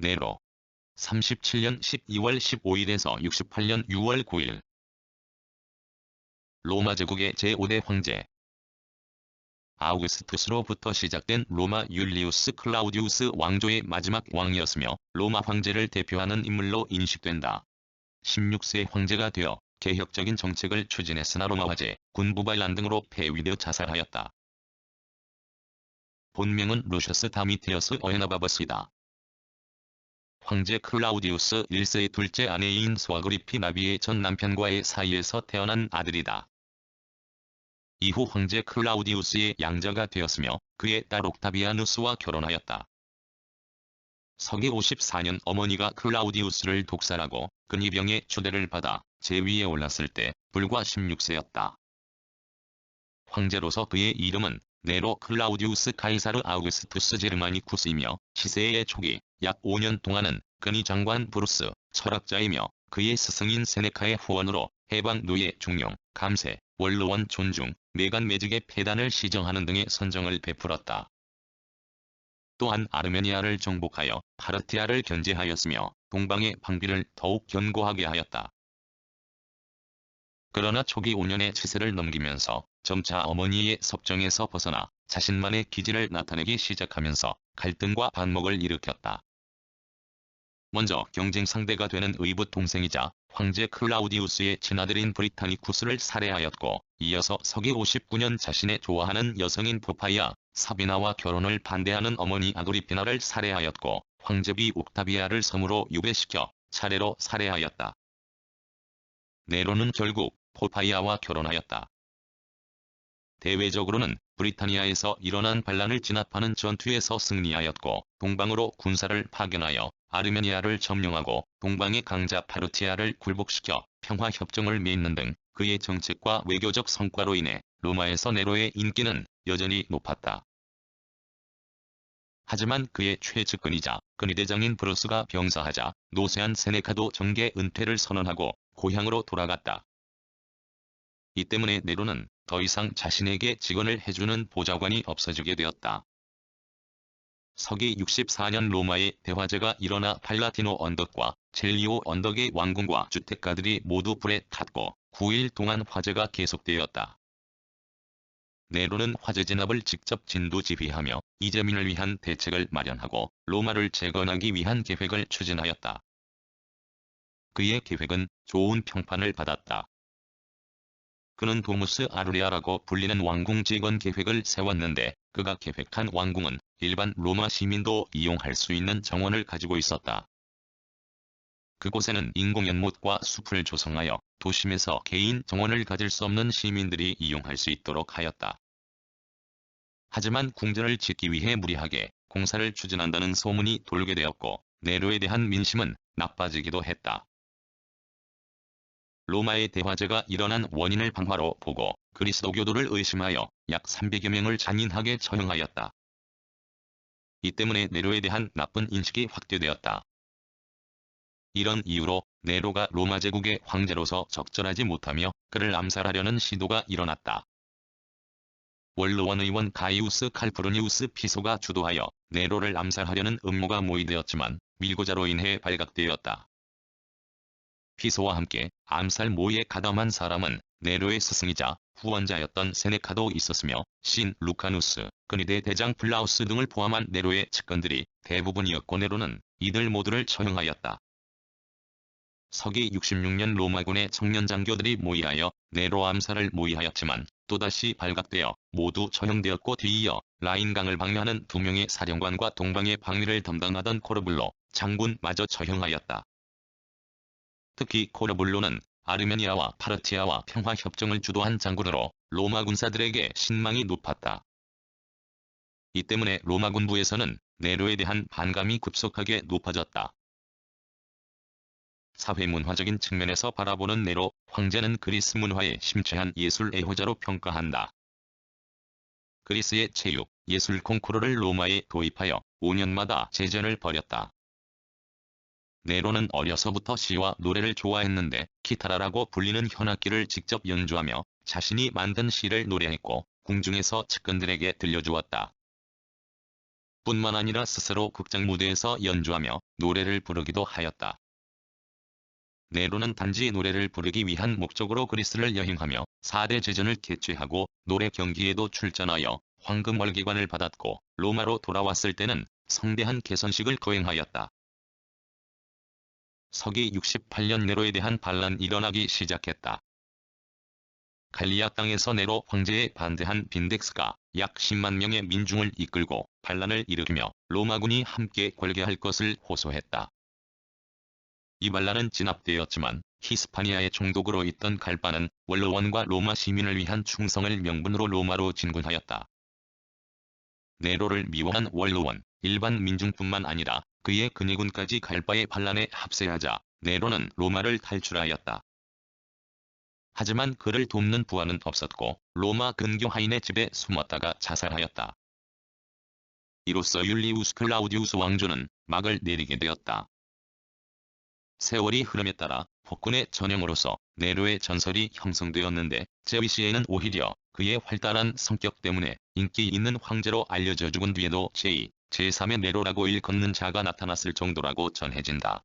네로 37년 12월 15일에서 68년 6월 9일 로마 제국의 제5대 황제 아우구스투스로부터 시작된 로마 율리우스 클라우디우스 왕조의 마지막 왕이었으며 로마 황제를 대표하는 인물로 인식된다. 16세 황제가 되어 개혁적인 정책을 추진했으나 로마 화재, 군부반란 등으로 폐위되어 자살하였다. 본명은 루셔스 다미티어스 어에나바버스이다. 황제 클라우디우스 1세의 둘째 아내인 스와그리피나비의 전 남편과의 사이에서 태어난 아들이다. 이후 황제 클라우디우스의 양자가 되었으며 그의 딸 옥타비아누스와 결혼하였다. 서기 54년 어머니가 클라우디우스를 독살하고 근위병의 초대를 받아 제위에 올랐을 때 불과 16세였다. 황제로서 그의 이름은 네로 클라우디우스 카이사르 아우구스투스 제르마니쿠스이며 시세의 초기 약 5년 동안은 근위 장관 브루스, 철학자이며 그의 스승인 세네카의 후원으로 해방 노예 중용, 감세, 원로원 존중, 매간 매직의 폐단을 시정하는 등의 선정을 베풀었다. 또한 아르메니아를 정복하여 파르티아를 견제하였으며 동방의 방비를 더욱 견고하게 하였다. 그러나 초기 5년의 치세를 넘기면서 점차 어머니의 섭정에서 벗어나 자신만의 기질을 나타내기 시작하면서 갈등과 반목을 일으켰다. 먼저 경쟁 상대가 되는 의붓 동생이자 황제 클라우디우스의 친아들인 브리타니쿠스를 살해하였고, 이어서 서기 59년 자신의 좋아하는 여성인 포파이아, 사비나와 결혼을 반대하는 어머니 아그리피나를 살해하였고, 황제비 옥타비아를 섬으로 유배시켜 차례로 살해하였다. 네로는 결국 포파이아와 결혼하였다. 대외적으로는 브리타니아에서 일어난 반란을 진압하는 전투에서 승리하였고, 동방으로 군사를 파견하여 아르메니아를 점령하고 동방의 강자 파르티아를 굴복시켜 평화협정을 맺는 등 그의 정책과 외교적 성과로 인해 로마에서 네로의 인기는 여전히 높았다. 하지만 그의 최측근이자 근위대장인 브루스가 병사하자 노쇠한 세네카도 정계 은퇴를 선언하고 고향으로 돌아갔다. 이 때문에 네로는 더 이상 자신에게 직언을 해주는 보좌관이 없어지게 되었다. 서기 64년 로마의 대화재가 일어나 팔라티노 언덕과 젤리오 언덕의 왕궁과 주택가들이 모두 불에 탔고 9일 동안 화재가 계속되었다. 네로는 화재 진압을 직접 진두지휘하며 이재민을 위한 대책을 마련하고 로마를 재건하기 위한 계획을 추진하였다. 그의 계획은 좋은 평판을 받았다. 그는 도무스 아루리아라고 불리는 왕궁 재건 계획을 세웠는데, 그가 계획한 왕궁은 일반 로마 시민도 이용할 수 있는 정원을 가지고 있었다. 그곳에는 인공연못과 숲을 조성하여 도심에서 개인 정원을 가질 수 없는 시민들이 이용할 수 있도록 하였다. 하지만 궁전을 짓기 위해 무리하게 공사를 추진한다는 소문이 돌게 되었고, 네로에 대한 민심은 나빠지기도 했다. 로마의 대화재가 일어난 원인을 방화로 보고 그리스도교도를 의심하여 약 300여 명을 잔인하게 처형하였다. 이 때문에 네로에 대한 나쁜 인식이 확대되었다. 이런 이유로 네로가 로마 제국의 황제로서 적절하지 못하며 그를 암살하려는 시도가 일어났다. 원로원 의원 가이우스 칼푸르니우스 피소가 주도하여 네로를 암살하려는 음모가 모의되었지만 밀고자로 인해 발각되었다. 피소와 함께 암살 모의에 가담한 사람은 네로의 스승이자 후원자였던 세네카도 있었으며 신 루카누스, 근위대 대장 플라우스 등을 포함한 네로의 측근들이 대부분이었고, 네로는 이들 모두를 처형하였다. 서기 66년 로마군의 청년 장교들이 모의하여 네로 암살을 모의하였지만 또다시 발각되어 모두 처형되었고, 뒤이어 라인강을 방류하는 2명의 사령관과 동방의 방위를 담당하던 코르블로 장군마저 처형하였다. 특히 코르블로는 아르메니아와 파르티아와 평화협정을 주도한 장군으로 로마 군사들에게 신망이 높았다. 이 때문에 로마 군부에서는 네로에 대한 반감이 급속하게 높아졌다. 사회문화적인 측면에서 바라보는 네로 황제는 그리스 문화에 심취한 예술 애호자로 평가한다. 그리스의 체육, 예술 콩쿠르를 로마에 도입하여 5년마다 제전을 벌였다. 네로는 어려서부터 시와 노래를 좋아했는데 키타라라고 불리는 현악기를 직접 연주하며 자신이 만든 시를 노래했고 궁중에서 측근들에게 들려주었다. 뿐만 아니라 스스로 극장 무대에서 연주하며 노래를 부르기도 하였다. 네로는 단지 노래를 부르기 위한 목적으로 그리스를 여행하며 4대 제전을 개최하고 노래 경기에도 출전하여 황금 월계관을 받았고 로마로 돌아왔을 때는 성대한 개선식을 거행하였다. 서기 68년 네로에 대한 반란이 일어나기 시작했다. 갈리아 땅에서 네로 황제에 반대한 빈덱스가 약 10만 명의 민중을 이끌고 반란을 일으키며 로마군이 함께 관계할 것을 호소했다. 이 반란은 진압되었지만 히스파니아의 총독으로 있던 갈바는 원로원과 로마 시민을 위한 충성을 명분으로 로마로 진군하였다. 네로를 미워한 원로원, 일반 민중뿐만 아니라 그의 근위군까지 갈바의 반란에 합세하자 네로는 로마를 탈출하였다. 하지만 그를 돕는 부하는 없었고 로마 근교 하인의 집에 숨었다가 자살하였다. 이로써 율리우스 클라우디우스 왕조는 막을 내리게 되었다. 세월이 흐름에 따라 폭군의 전형으로서 네로의 전설이 형성되었는데 제위시에는 오히려 그의 활달한 성격 때문에 인기 있는 황제로 알려져 죽은 뒤에도 제2, 제3의 네로라고 일컫는 자가 나타났을 정도라고 전해진다.